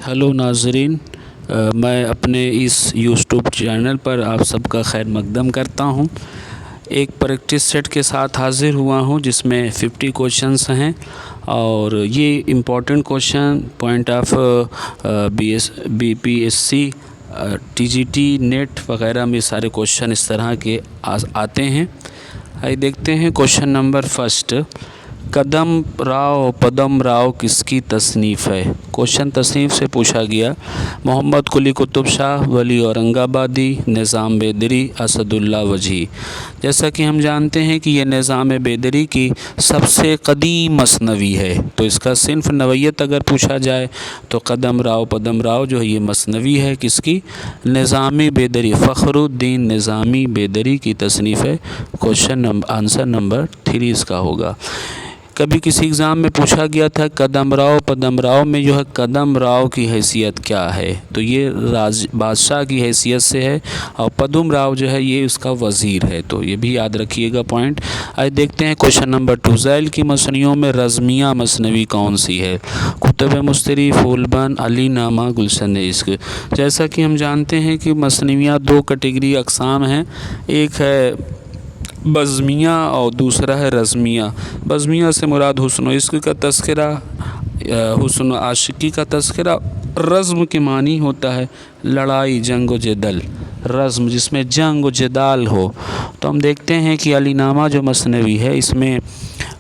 Hello नाज़रीन, मैं अपने इस यूट्यूब चैनल पर आप सबका खैर मकदम करता हूं। एक प्रैक्टिस सेट के साथ हाज़िर हुआ हूं जिसमें 50 क्वेश्चंस हैं और ये important question point of BPSC, TGT, net वगैरह में सारे क्वेश्चन इस तरह के आते हैं। आइए देखते हैं क्वेश्चन नंबर फर्स्ट। कदम राव पदम राव किसकी तसनीफ़ है? क्वेश्चन तसनीफ़ से पूछा गया। मोहम्मद कुली कुतुब शाह, वली औरंगाबादी, निज़ाम बेदरी, असदुल्ला वजही। जैसा कि हम जानते हैं कि यह निज़ाम बेदरी की सबसे कदीम मसनवी है, तो इसका सिन्फ़ नवैयत अगर पूछा जाए तो कदम राव पदम राव जो है ये मसनवी है किसकी? निज़ाम बेदरी, फ़खरुद्दीन निज़ामी बेदरी की तसनीफ़ है। क्वेश्चन आंसर नंबर 3 इसका होगा। कभी किसी एग्ज़ाम में पूछा गया था कदम राव पदम राव में जो है कदम राव की हैसियत क्या है, तो ये बादशाह की हैसियत से है और पदम राव जो है ये उसका वज़ीर है, तो ये भी याद रखिएगा पॉइंट। आइए देखते हैं क्वेश्चन नंबर 2। ज़ैल की मसनियों में रज़मिया मसनवी कौन सी है? कुतुब मुस्तरी, फूलबन, अली नामा, गुलशन इश्क। जैसा कि हम जानते हैं कि मसनवियाँ 2 कैटेगरी अक़साम हैं, एक है बज़मिया और दूसरा है रज़मिया। बज़मिया से मुराद हुस्न इश्क का तज़किरा, हुस्न आशिकी का तज़किरा। रज़्म के मानी होता है लड़ाई, जंग व जदल। रज़्म जिसमें जंग व जदाल हो। तो हम देखते हैं कि अली नामा जो मसनवी है इसमें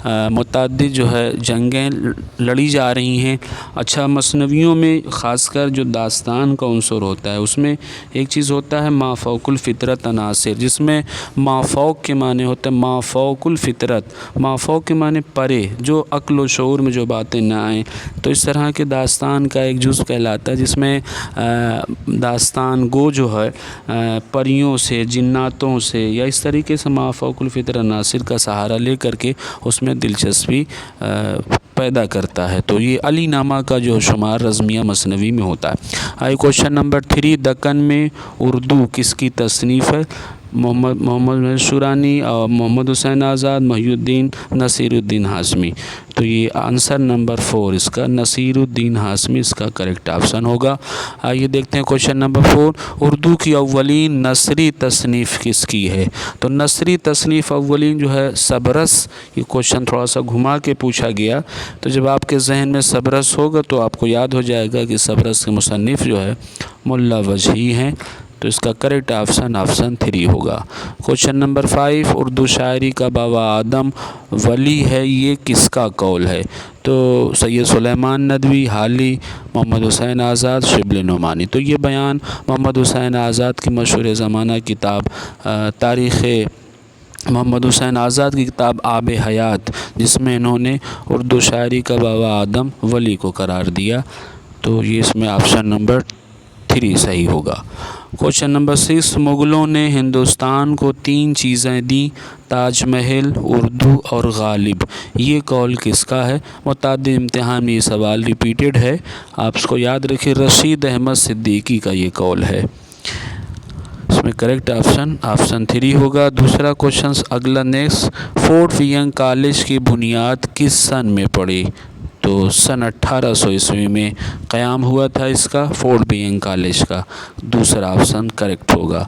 मुतअद्दिद जो है जंगें लड़ी जा रही हैं। अच्छा, मसनवियों में ख़ासकर जो दास्तान का उन्सर होता है उसमें एक चीज़ होता है माफ़ौकुल फ़ितरत अनासिर, जिसमें माफ़ौक के माने होते हैं माफ़ौकुल फ़ितरत। माफ़ौक के माने परे, जो अक्ल व शऊर में जो बातें ना आएँ। तो इस तरह के दास्तान का एक जुज़ कहलाता है जिसमें दास्तान गो जो है परियों से, जिन्नातों से या इस तरीके से माफ़ौकुल फ़ितरत अनासिर का सहारा ले करके उसमें दिलचस्पी पैदा करता है। तो ये अली नामा का जो शुमार रज़मिया मसनवी में होता है। आइए क्वेश्चन नंबर 3। दक्कन में उर्दू किसकी तसनीफ़ है? मोहम्मद शुरानी और मोहम्मद हुसैन आज़ाद, महिउद्दीन, नसीरुद्दीन हाशमी। तो ये आंसर नंबर 4 इसका नसीरुद्दीन हाशमी इसका करेक्ट ऑप्शन होगा। आइए देखते हैं क्वेश्चन नंबर 4। उर्दू की अव्वलीन नसरी तसनीफ़ किसकी है? तो नसरी तसनीफ़ अव्वलीन जो है सबरस। ये क्वेश्चन थोड़ा सा घुमा के पूछा गया, तो जब आपके जहन में सबरस होगा तो आपको याद हो जाएगा कि सबरस के मुसन्निफ़ जो है मुल्ला वजही हैं, तो इसका करेक्ट ऑप्शन 3 होगा। Question number 5। उर्दू शायरी का बाबा आदम वली है, ये किसका कौल है? तो सैयद सुलेमान नदवी, हाली, मोहम्मद हुसैन आज़ाद, शिबली नुमानी। तो ये बयान मोहम्मद हुसैन आज़ाद की मशहूर ज़माना किताब तारीख़ मोहम्मद हुसैन आज़ाद की किताब आब हयात, जिसमें इन्होंने उर्दू शायरी का बाबा आदम वली को करार दिया। तो ये इसमें ऑप्शन नंबर 3 सही होगा। Question number 6। मुग़लों ने हिंदुस्तान को 3 चीज़ें दी, ताज महल, उर्दू और गालिब। ये कौल किसका है? मुतअद्दिद इम्तिहान में ये सवाल रिपीटेड है, आप इसको याद रखिए। रशीद अहमद सिद्दीकी का ये कौल है। इसमें करेक्ट ऑप्शन 3 होगा। दूसरा क्वेश्चन अगला नेक्स्ट। फोर्ट विलियम कॉलेज की बुनियाद किस सन में पड़ी? तो सन 1800 ईस्वी में क़याम हुआ था इसका फोर्ट विलियम कॉलेज का। दूसरा ऑप्शन करेक्ट होगा।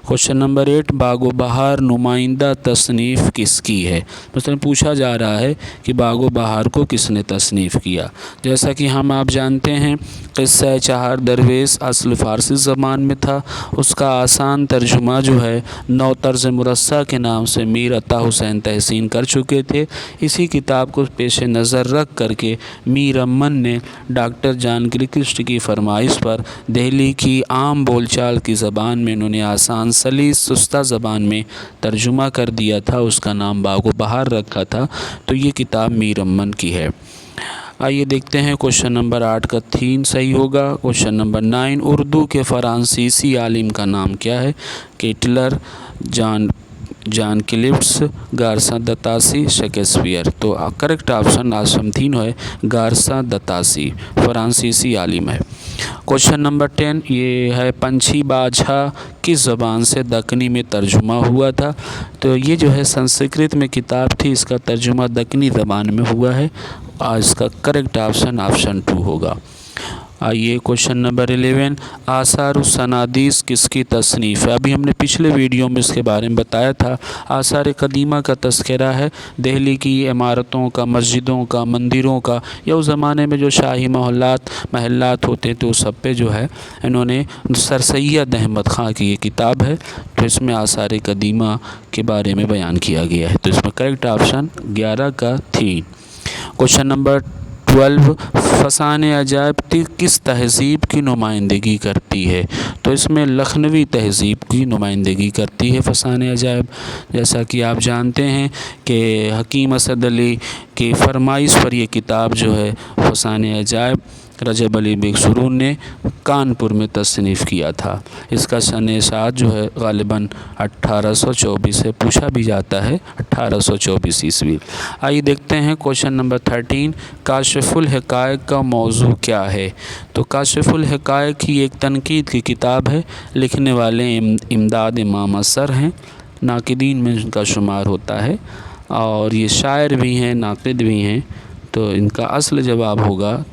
Question number 8। बागो बहार नुमाइंदा तसनीफ़ किसकी है? मतलब पूछा जा रहा है कि बागो बहार को किसने तसनीफ़ किया। जैसा कि आप जानते हैं क़िस्सा चहार दरवेश असल फ़ारसी ज़बान में था, उसका आसान तर्जुमा जो है नौ तर्ज़ मुरस्सा के नाम से मीर अता हुसैन तहसीन कर चुके थे। इसी किताब को पेश नज़र रख करके मीर अमन ने डॉक्टर जानकी कृष्ण की फरमाइश पर दिल्ली की आम बोलचाल की ज़बान में इन्होंने आसान सलीस सुस्ता ज़बान में तर्जुमा कर दिया था, उसका नाम बागो बहार रखा था। तो ये किताब मीर अमन की है। आइए देखते हैं क्वेश्चन नंबर 8 का 3 सही होगा। Question number 9। उर्दू के फ़रांसीसी आलिम का नाम क्या है? केटलर, जॉन क्लिफ्ट्स, गारसा दतासी, शेक्सपियर। तो करेक्ट ऑप्शन 3 है गारसा दतासी, फ़रांसीसी आलिम है। क्वेश्चन नंबर 10 ये है पंछी बाछा किस ज़बान से दक्कनी में तर्जुमा हुआ था? तो ये जो है संस्कृत में किताब थी, इसका तर्जुमा दक्कनी ज़बान में हुआ है। इसका करेक्ट ऑप्शन 2 होगा। आइए क्वेश्चन नंबर 11, आसार सनादीस किसकी तसनीफ़ है। अभी हमने पिछले वीडियो में इसके बारे में बताया था। आसार कदीमा का तस्करा है दिल्ली की इमारतों का, मस्जिदों का, मंदिरों का, या उस ज़माने में जो शाही महल्लात होते थे उस सब पे जो है इन्होंने सर सैयद अहमद ख़ां की ये किताब है, तो इसमें आसार कदीमा के बारे में बयान किया गया है। तो इसमें करेक्ट ऑप्शन 11 का 3। क्वेश्चन नंबर 12, फसाने अजायब किस तहज़ीब की नुमाइंदगी करती है। तो इसमें लखनवी तहज़ीब की नुमाइंदगी करती है फसाने अजायब। जैसा कि आप जानते हैं कि हकीम असद अली की फरमाइश पर यह किताब जो है फसाने अजायब रजब अली बेग सुरून ने कानपुर में तसनीफ़ किया था। इसका सन-ए-सात जो है ग़ालिबन 1824 से पूछा भी जाता है, 1824 ईस्वी। आइए देखते हैं क्वेश्चन नंबर 13, काशिफ़ुल हक़ाइक़ का मौजू क्या है। तो काशिफ़ुल हक़ाइक़ की एक तनकीद की किताब है, लिखने वाले इमदाद इमाम असर हैं, नाक़िदीन में इनका शुमार होता है और ये शायर भी हैं, नाक़िद भी हैं। तो इनका असल जवाब होगा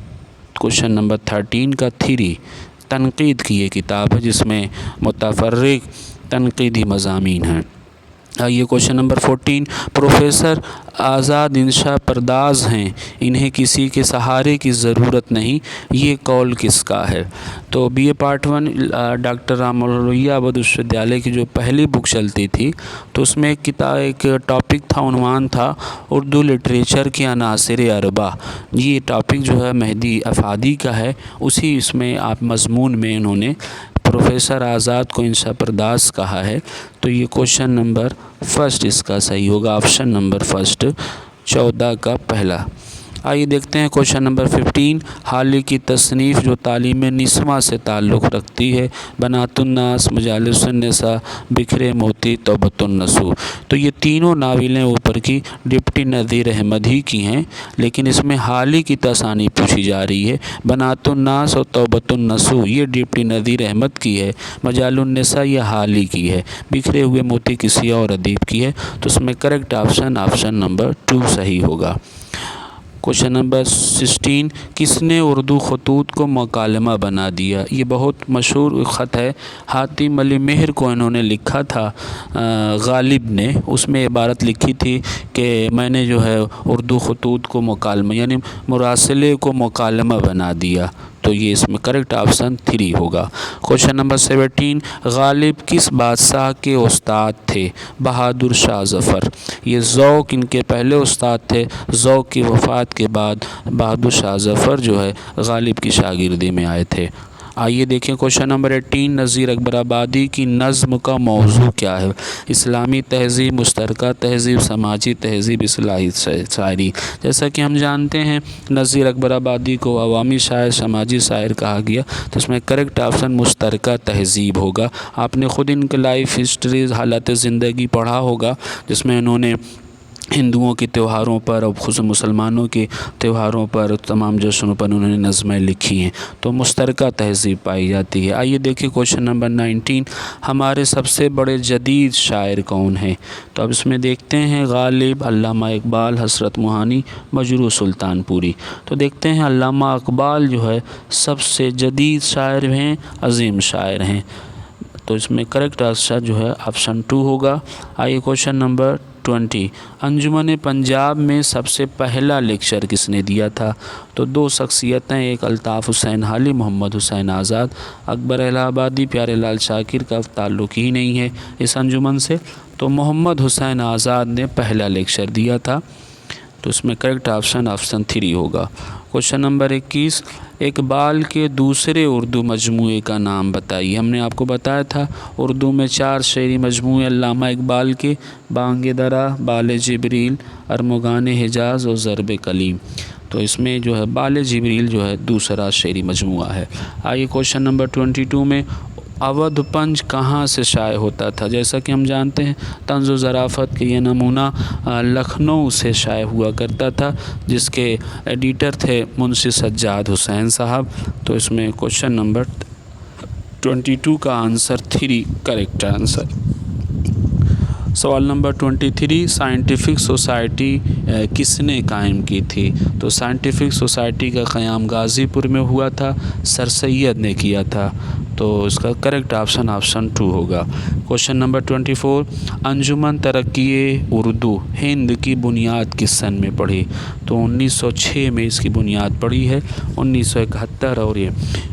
क्वेश्चन नंबर 13 का 3, तनकीद की ये किताब है जिसमें मुतफ़र्रिक़ तनकीदी मज़ामीन हैं। आइए क्वेश्चन नंबर 14, प्रोफेसर आज़ाद इंशा परदाज़ हैं, इन्हें किसी के सहारे की ज़रूरत नहीं, ये कौल किसका है। तो BA पार्ट 1 डॉक्टर रामलोहिया अवध विश्वविद्यालय की जो पहली बुक चलती थी तो उसमें एक टॉपिक था, उन्वान था उर्दू लिटरेचर के अनासिर अरबा। ये टॉपिक जो है मेहदी अफ़ादी का है, उसी इसमें आप मज़मून में इन्होंने प्रोफेसर आज़ाद को इंशा परदाज़ कहा है। तो ये क्वेश्चन नंबर फर्स्ट इसका सही होगा, ऑप्शन नंबर फर्स्ट 14 का पहला। आइए देखते हैं क्वेश्चन नंबर 15, हाल की तसनीफ़ जो तालीम निस्वा से ताल्लुक़ रखती है। बनातुन्नास, मजालिसुन्निसा, बिखरे मोती, तौबतुन्नसूह। तो ये तीनों नाविलें ऊपर की डिप्टी नज़ीर अहमद ही की हैं, लेकिन इसमें हाल की तसानी पूछी जा रही है। बनातुन्नास और तौबतुन्नसूह ये डिप्टी नज़ीर अहमद की है, मजालुन्निसा ये हाल ही की है, बिखरे हुए मोती किसी और अदीब की है। तो इसमें करेक्ट ऑप्शन नंबर 2 सही होगा। क्वेश्चन नंबर 16, किसने उर्दू खतूत को मकालमा बना दिया। ये बहुत मशहूर ख़त है, हातिम अली मेहर को इन्होंने लिखा था गालिब ने। उसमें इबारत लिखी थी कि मैंने जो है उर्दू खतूत को मकालमा यानी मुरासिले को मकालमा बना दिया। तो ये इसमें करेक्ट ऑप्शन 3 होगा। क्वेश्चन नंबर 17, गालिब किस बादशाह के उस्ताद थे। बहादुर शाह ज़फ़र। ये ज़ौक़ इनके पहले उस्ताद थे, ज़ौक़ की वफ़ात के बाद बहादुर शाह ज़फ़र जो है गालिब की शागिर्दी में आए थे। आइए देखें क्वेश्चन नंबर 18, नज़ीर अकबर आबादी की नज़्म का मौजू क्या है। इस्लामी तहज़ीब, मुश्तरका तहज़ीब, समाजी तहज़ीब, इस्लाही शायरी। जैसा कि हम जानते हैं नज़ीर अकबर आबादी को अवामी शायर, समाजी शायर कहा गया, तो इसमें करेक्ट ऑप्शन मुश्तरका तहज़ीब होगा। आपने ख़ुद इनके लाइफ हिस्ट्री, हालत ज़िंदगी पढ़ा होगा, जिसमें इन्होंने हिंदुओं के त्योहारों पर और ख़ुद मुसलमानों के त्योहारों पर, तमाम जश्नों पर उन्होंने नज़में लिखी हैं। तो मुश्तरका तहज़ीब पाई जाती है। आइए देखिए क्वेश्चन नंबर 19, हमारे सबसे बड़े जदीद शायर कौन हैं। तो अब इसमें देखते हैं गालिब, अल्लामा इकबाल, हसरत मोहानी, मजरू सुल्तानपुरी। तो देखते हैं अल्लामा इकबाल जो है सबसे जदीद शायर हैं, अज़ीम शायर हैं। तो इसमें करेक्ट आंसर जो है ऑप्शन 2 होगा। आइए क्वेश्चन नंबर 20, अंजुमन पंजाब में सबसे पहला लेक्चर किसने दिया था। तो 2 शख्सियतें, एक अल्ताफ़ हुसैन हाली, मोहम्मद हुसैन आज़ाद। अकबर इलाहाबादी, प्यारे लाल शाकिर का ताल्लुक़ ही नहीं है इस अंजुमन से। तो मोहम्मद हुसैन आज़ाद ने पहला लेक्चर दिया था। तो इसमें करेक्ट ऑप्शन 3 होगा। क्वेश्चन नंबर 21, इकबाल के दूसरे उर्दू मजमूए का नाम बताइए। हमने आपको बताया था उर्दू में 4 शेरी मजमूए अल्लामा इकबाल के, बांगे दरा, बाले जिब्रील, अरमुगान हिजाज़ और ज़रब कलीम। तो इसमें जो है बाले जिब्रील जो है दूसरा शेरी मजमूआ है। आइए क्वेश्चन नंबर 22 में अवध पंच कहाँ से शाये होता था। जैसा कि हम जानते हैं तंज़ ज़राफ़त के ये नमूना लखनऊ से शाये हुआ करता था, जिसके एडिटर थे मुंशी सज्जाद हुसैन साहब। तो इसमें क्वेश्चन नंबर 22 का आंसर 3 करेक्ट आंसर। सवाल नंबर 23, साइंटिफिक सोसाइटी किसने कायम की थी? तो साइंटिफिक सोसाइटी का क़याम गाज़ीपुर में हुआ था, सर सैयद ने किया था। तो इसका करेक्ट ऑप्शन 2 होगा। क्वेश्चन नंबर 24, अंजुमन तरक्की उर्दू हिंद की बुनियाद किस सन में पड़ी? तो 1906 में इसकी बुनियाद पड़ी है, 1971 और ये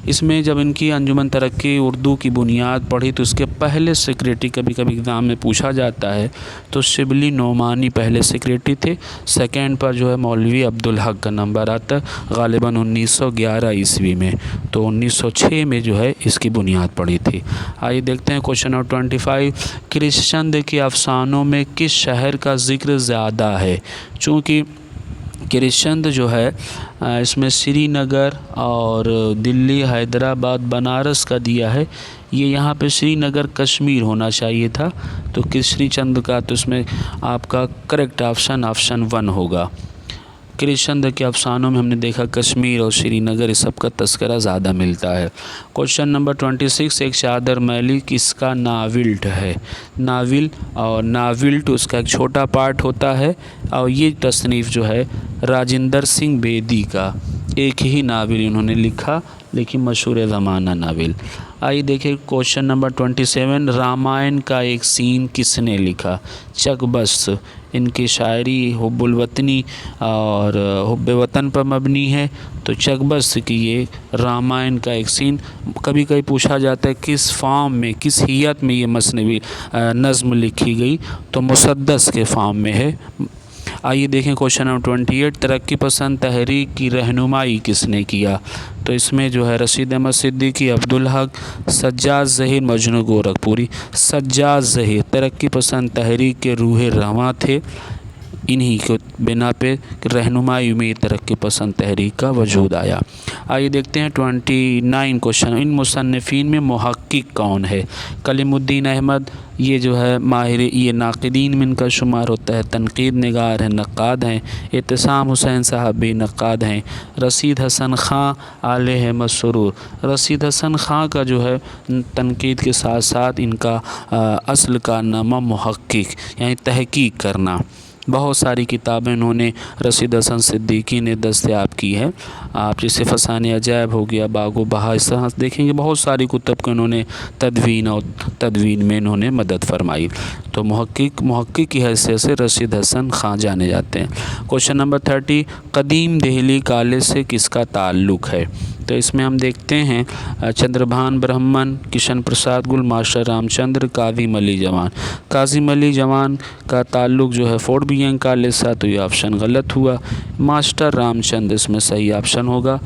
इसमें जब इनकी अंजुमन तरक्की उर्दू की बुनियाद पड़ी तो इसके पहले सेक्रेटरी, कभी कभी एग्ज़ाम में पूछा जाता है, तो शिबली नोमानी पहले सेक्रेटरी थे। सेकंड पर जो है मौलवी अब्दुल हक का नंबर आता है, ग़ालिबन 1911 ईस्वी में। तो 1906 में जो है इसकी बुनियाद पड़ी थी। आइए देखते हैं क्वेश्चन नंबर 25, कृष्णचंद्र के अफसानों में किस शहर का जिक्र ज़्यादा है? चूँकि कृष्णचंद्र जो है इसमें श्रीनगर और दिल्ली, हैदराबाद, बनारस का दिया है। ये यहाँ पे श्रीनगर कश्मीर होना चाहिए था, तो कृष्णचंद्र का तो इसमें आपका करेक्ट ऑप्शन 1 होगा। कृष्णचंद्र के अफसानों में हमने देखा कश्मीर और श्रीनगर इस सब का तस्करा ज़्यादा मिलता है। क्वेश्चन नंबर 26, एक चादर मैली किसका नाविल्ट है? नाविल्ट उसका एक छोटा पार्ट होता है और ये तसनीफ़ जो है राजिंदर सिंह बेदी का, एक ही नाविल इन्होंने लिखा, लेकिन मशहूर ज़माना नाविल। आइए देखिए क्वेश्चन नंबर 27, रामायण का एक सीन किसने लिखा? चकबस्त। इनकी शायरी हुब्बुल वतनी और हुब्बे वतन पर मबनी है, तो चकबस्त की ये रामायण का एक सीन कभी कभी पूछा जाता है किस फॉर्म में, किस हियत में ये मसनवी नज़्म लिखी गई, तो मुसद्दस के फॉर्म में है। आइए देखें क्वेश्चन नंबर 28, तरक्की पसंद तहरीक की रहनुमाई किसने किया? तो इसमें जो है रशीद अहमद सिद्दीकी, अब्दुल हक, सज्जाद ज़हीर, मजनू गोरखपुरी। सज्जाद ज़हीर तरक्की पसंद तहरीक के रूह रवां थे, इन्हीं को बिना पे रहनुमाई में तरक्की पसंद तहरीक का वजूद आया। आइए देखते हैं 29 क्वेश्चन, इन मुसन्निफ़ीन में मुहक्किक कौन है? कलीमुद्दीन अहमद, ये जो है माहिर, ये नाक़िदीन में इनका शुमार होता है, तनक़ीद निगार हैं, नक़ाद हैं। एहतिसाम हुसैन साहब भी नक़ाद हैं। रशीद हसन ख़ां, आले अहमद सुरूर। रशीद हसन ख़ां का जो है तनक़ीद के साथ साथ इनका असल कारनामा मुहक्किक यानी तहक़ीक़ करना। बहुत सारी किताबें इन्होंने रशीद हसन सिद्दीकी ने दस्तयाब की है। आप जैसे फ़साने अजायब हो गया, बागो बहा, इस तरह देखेंगे बहुत सारी कुतुब को इन्होंने तदवीन में इन्होंने मदद फरमाई। तो मुहक्किक की हैसियत से रशीद हसन ख़ां जाने जाते हैं। क्वेश्चन नंबर 30, कदीम दिल्ली कॉलेज से किसका ताल्लुक़ है? तो इसमें हम देखते हैं चंद्रभान ब्राह्मण, किशन प्रसाद गुल, मास्टर रामचंद्र, काज़िम अली जवान। काज़िम अली जवान का ताल्लुक़ जो है फोर्ट बियंग कॉलेज से, तो ये ऑप्शन गलत हुआ। मास्टर रामचंद्र इसमें सही ऑप्शन होगा।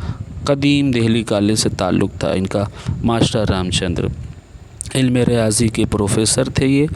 कदीम दिल्ली कॉलेज से ताल्लुक़ था इनका मास्टर रामचंद्र। इल्म रियाज़ी के प्रोफेसर थे ये,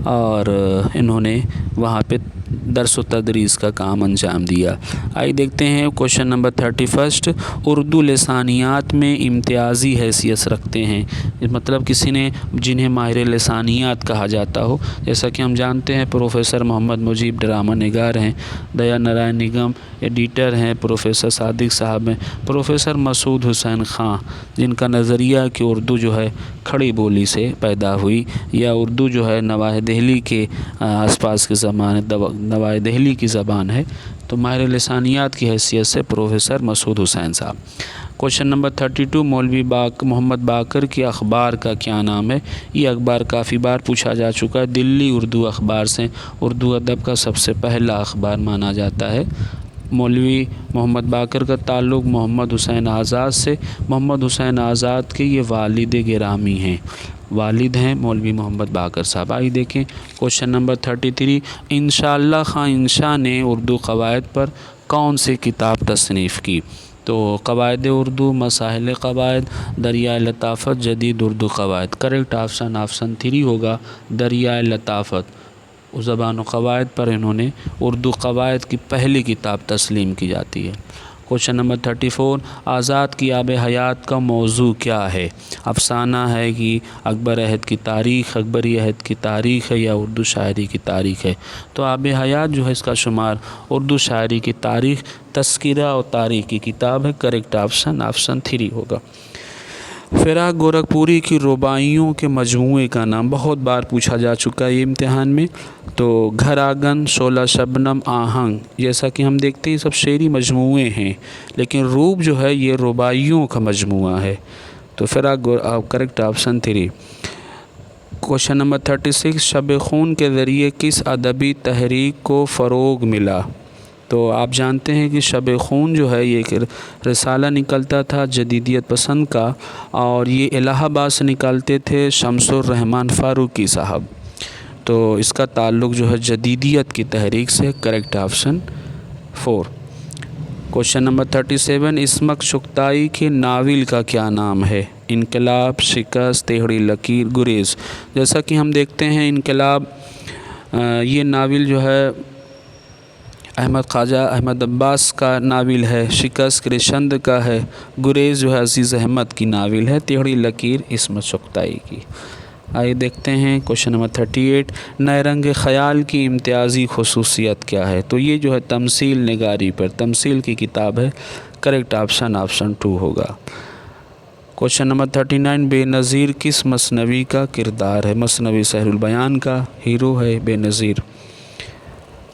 और इन्होंने वहाँ पे दर्स व तदरीस का काम अंजाम दिया। आइए देखते हैं क्वेश्चन नंबर 31, उर्दू लसानियात में इम्तियाज़ी हैसियत रखते हैं, मतलब किसी ने जिन्हें माहिर लसानियात कहा जाता हो। जैसा कि हम जानते हैं प्रोफेसर मोहम्मद मुजीब ड्रामा निगार हैं, दया नारायण निगम एडिटर हैं, प्रोफेसर सादिक साहब हैं, प्रोफेसर मसूद हुसैन ख़ां जिनका नज़रिया कि उर्दू जो है खड़ी बोली से पैदा हुई, या उर्दू जो है नवाह दिल्ली के आसपास के ज़माने नवाह दिल्ली की ज़बान है, तो माहिर लसानियात की हैसियत से प्रोफेसर मसूद हुसैन साहब। क्वेश्चन नंबर 32, मौलवी मोहम्मद बाकर के अखबार का क्या नाम है? ये अखबार काफ़ी बार पूछा जा चुका है। दिल्ली उर्दू अखबार से उर्दू अदब का सबसे पहला अखबार माना जाता है। मौलवी मोहम्मद बाकर का ताल्लुक़ मोहम्मद हुसैन आज़ाद से। मोहम्मद हुसैन आज़ाद के ये वालिद गिरामी हैं, वालिद हैं मौलवी मोहम्मद बाकर साहब। आइए देखें क्वेश्चन नंबर 33, इंशाअल्लाह ख़ां इंशा ने उर्दू क़वायद पर कौन सी किताब तसनीफ़ की? तो क़वायद उर्दू, मसाइल क़वायद, दरियाए लताफ़त, जदीद उर्दू क़वायद। करेक्ट ऑप्शन 3 होगा, दरियाए लताफ़त। उस ज़बान क़वायद पर इन्होंने उर्दू क़वायद की पहली किताब तस्लीम की जाती है। क्वेश्चन नंबर 34, आज़ाद की आब हयात का मौजू क्या है? अफसाना है कि अकबर अहद की तारीख़, अकबरी अहद की तारीख़ है, या उर्दू शायरी की तारीख़ है? तो आब हयात जो है इसका शुमार उर्दू शायरी की तारीख़, तस्कीरा और तारीख़ की किताब है। करेक्ट ऑप्शन 3 होगा। فراق گورکھپوری کی رباعیوں کے مجموعے کا نام بہت بار پوچھا جا چکا ہے یہ امتحان میں. تو گھر آنگن، شعلہ شبنم، آہنگ، جیسا کہ ہم دیکھتے ہیں سب شعری مجموعے ہیں، لیکن روب جو ہے یہ رباعیوں کا مجموعہ ہے. تو فراق کریکٹ آپشن 3. کوشچن نمبر 36 شب خون کے ذریعے کس ادبی تحریک کو فروغ ملا؟ تو آپ جانتے ہیں کہ شب خون جو ہے یہ ایک رسالہ نکلتا تھا جدیدیت پسند کا، اور یہ الہ آباد سے نکالتے تھے شمس الرحمن فاروقی صاحب. تو اس کا تعلق جو ہے جدیدیت کی تحریک سے. Correct option 4. Question number 37 Ismat Chughtai کے ناول کا کیا نام ہے؟ انقلاب، شکست، تیغڑی لکیر، گریز. جیسا کہ ہم دیکھتے ہیں انقلاب یہ ناول جو ہے احمد خواجہ احمد عباس کا ناول ہے، شکست کرشند کا ہے، گریز جو ہے عزیز احمد کی ناول ہے، تیغڑی لکیر اسمت چغتائی کی. آئیے دیکھتے ہیں کوشچن نمبر 38 نئے رنگ خیال کی امتیازی خصوصیت کیا ہے؟ تو یہ جو ہے تمثیل نگاری پر، تمثیل کی کتاب ہے. کریکٹ آپشن 2 ہوگا. کوشچن نمبر 39 بے نظیر کس مثنوی کا کردار ہے؟ مثنوی سحر البیان کا ہیرو ہے بے نظیر.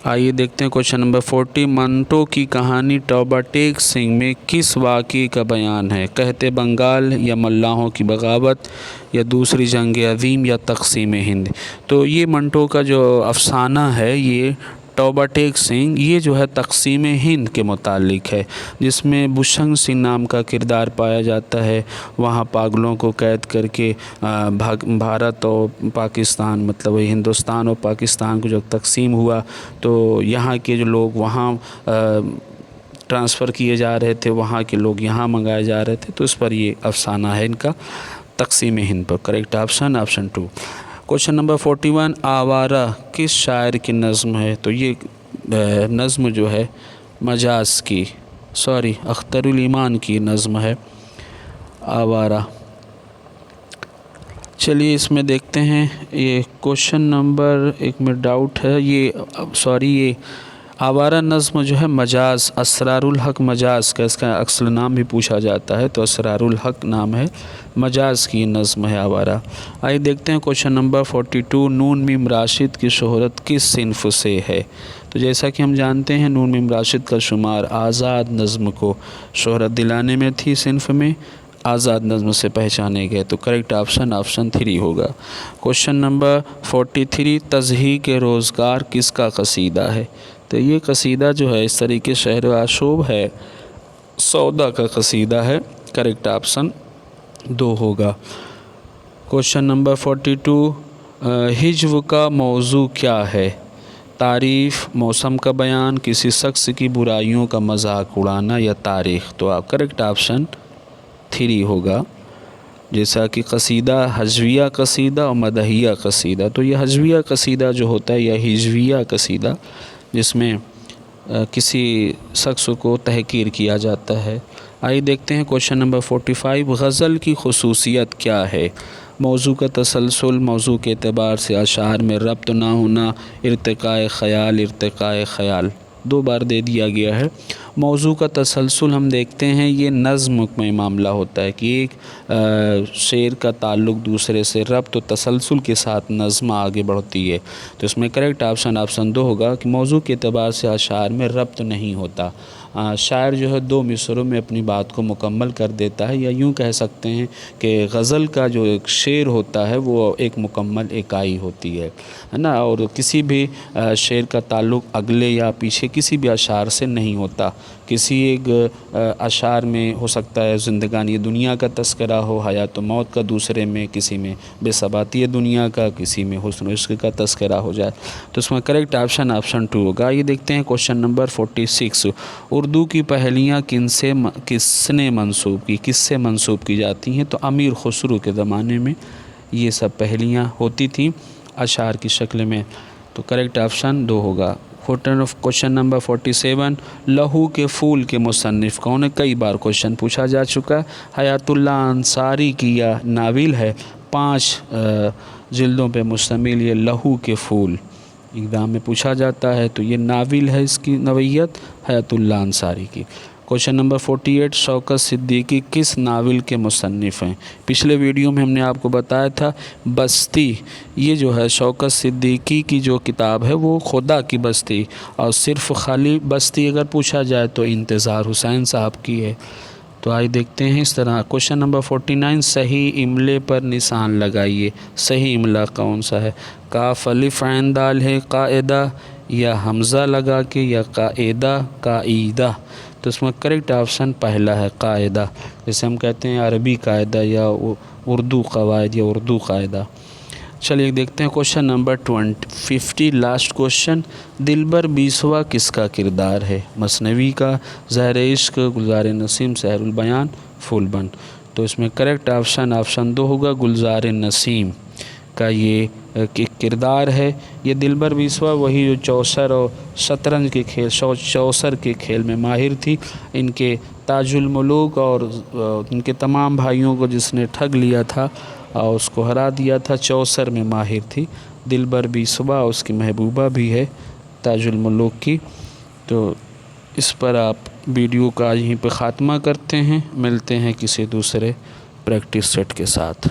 آئیے دیکھتے ہیں کوشچن نمبر 40 منٹو کی کہانی توبہ ٹیک سنگھ میں کس واقعے کا بیان ہے؟ قحط بنگال، یا ملاحوں کی بغاوت، یا دوسری جنگ عظیم، یا تقسیم ہند. تو یہ منٹو کا جو افسانہ ہے یہ توبہ ٹیک سنگھ یہ جو ہے تقسیم ہند کے متعلق ہے، جس میں بھوشن سنگھ نام کا کردار پایا جاتا ہے. وہاں پاگلوں کو قید کر کے بھارت اور پاکستان مطلب ہندوستان اور پاکستان کو جب تقسیم ہوا تو یہاں کے جو لوگ وہاں ٹرانسفر کیے جا رہے تھے، وہاں کے لوگ یہاں منگائے جا رہے تھے. تو اس پر یہ افسانہ ہے ان کا تقسیم ہند پر. Correct option 2. کوشچن نمبر 41 آوارہ کس شاعر کی نظم ہے؟ تو یہ نظم جو ہے مجاز کی اختر الایمان کی نظم ہے آوارہ. چلیے اس میں دیکھتے ہیں یہ کوشچن نمبر ایک میں ڈاؤٹ ہے یہ آوارہ نظم جو ہے مجاز اسرار الحق مجاز کا اس کا اصل نام بھی پوچھا جاتا ہے، تو اسرار الحق نام ہے، مجاز کی نظم ہے آوارہ. آئیے دیکھتے ہیں کوشچن نمبر 42 نون میم راشد کی شہرت کس صنف سے ہے؟ تو جیسا کہ ہم جانتے ہیں نون میم راشد کا شمار آزاد نظم کو شہرت دلانے میں تھی، صنف میں آزاد نظم سے پہچانے گئے. تو کریکٹ آپشن 3 ہوگا. کوشچن نمبر 43 تضحیک روزگار کس کا قصیدہ ہے؟ تو یہ قصیدہ جو ہے اس طریقے شہر آشوب ہے، سودا کا قصیدہ ہے. کریکٹ آپشن 2 ہوگا. کوشچن نمبر 42 ہجو کا موضوع کیا ہے؟ تعریف، موسم کا بیان، کسی شخص کی برائیوں کا مذاق اڑانا، یا تاریخ. تو آپ کریکٹ آپشن 3 ہوگا. جیسا کہ قصیدہ ہجویہ قصیدہ اور مدحیہ قصیدہ. تو یہ ہجویہ قصیدہ جو ہوتا ہے یا ہجویہ قصیدہ جس میں کسی شخص کو تحقیر کیا جاتا ہے. آئیے دیکھتے ہیں کوشچن نمبر 45 غزل کی خصوصیت کیا ہے؟ موضوع کا تسلسل، موضوع کے اعتبار سے اشعار میں ربط نہ ہونا، ارتقاء خیال 2 بار دے دیا گیا ہے. موضوع کا تسلسل ہم دیکھتے ہیں یہ نظم میں معاملہ ہوتا ہے کہ ایک شعر کا تعلق دوسرے سے ربط و تسلسل کے ساتھ نظم آگے بڑھتی ہے. تو اس میں کریکٹ آپشن 2 ہوگا کہ موضوع کے اعتبار سے اشعار میں ربط نہیں ہوتا. شاعر جو ہے 2 مصروں میں اپنی بات کو مکمل کر دیتا ہے، یا یوں کہہ سکتے ہیں کہ غزل کا جو ایک شعر ہوتا ہے وہ ایک مکمل اکائی ہوتی ہے نا، اور کسی بھی شعر کا تعلق اگلے یا پیچھے کسی بھی اشعار سے نہیں ہوتا. کسی ایک اشعار میں ہو سکتا ہے زندگانی دنیا کا تذکرہ ہو، حیات و موت کا، دوسرے میں کسی میں بے ثباتی دنیا کا، کسی میں حسن و عشق کا تذکرہ ہو جائے. تو اس میں کریکٹ آپشن 2 ہوگا. یہ دیکھتے ہیں کوشچن نمبر 46 اردو کی پہلیاں کس سے منسوب کی جاتی ہیں؟ تو امیر خسرو کے زمانے میں یہ سب پہلیاں ہوتی تھیں اشعار کی شکل میں. تو کریکٹ آپشن 2 ہوگا. کوشچن نمبر 47 لہو کے پھول کے مصنف کون ہے؟ کئی بار کوشچن پوچھا جا چکا ہے. حیات اللہ انصاری کی یہ ناول ہے، 5 جلدوں پہ مشتمل یہ لہو کے پھول ایگزام میں پوچھا جاتا ہے. تو یہ ناول ہے، اس کی نوعیت حیات اللہ انصاری کی. क्वेश्चन नंबर 48, शौकत सिद्दीकी किस नावल के मुसन्निफ़ हैं? पिछले वीडियो में हमने आपको बताया था बस्ती, ये जो है शौकत सिद्दीकी की जो किताब है वो खुदा की बस्ती, और सिर्फ़ खाली बस्ती अगर पूछा जाए तो इंतज़ार हुसैन साहब की है। तो आइए देखते हैं इस तरह। क्वेश्चन नंबर 49, सही इमले पर निशान लगाइए। सही इमला कौन सा है? काफ अलिफ ऐन दाल है कायदा, या हमज़ा लगा के, या कायदा कायदा? तो इसमें करेक्ट ऑप्शन पहला है कायदा, जैसे हम कहते हैं अरबी कायदा या उर्दू कवायद या उर्दू कायदा। चलिए देखते हैं क्वेश्चन नंबर 50, लास्ट क्वेश्चन। दिलबर 20वां किसका किरदार है? मसनवी का, ज़हर इश्क, गुलज़ार नसीम, सहरुल बयान, फूलबंद? तो इसमें करेक्ट ऑप्शन 2 होगा, गुलज़ार नसीम का ये किरदार है। ये दिलबर 20वां वही जो चौसर और शतरंज के खेल, चौसर के खेल में माहिर थी। इनके ताजुल मुलूक और इनके तमाम भाइयों को जिसने ठग लिया था और उसको हरा दिया था, चौसर में माहिर थी। दिलबर 20वां उसकी महबूबा भी है ताजुल मुलूक की। तो इस पर आप वीडियो का यहीं पे ख़ात्मा करते हैं। मिलते हैं किसी दूसरे प्रैक्टिस सेट के साथ।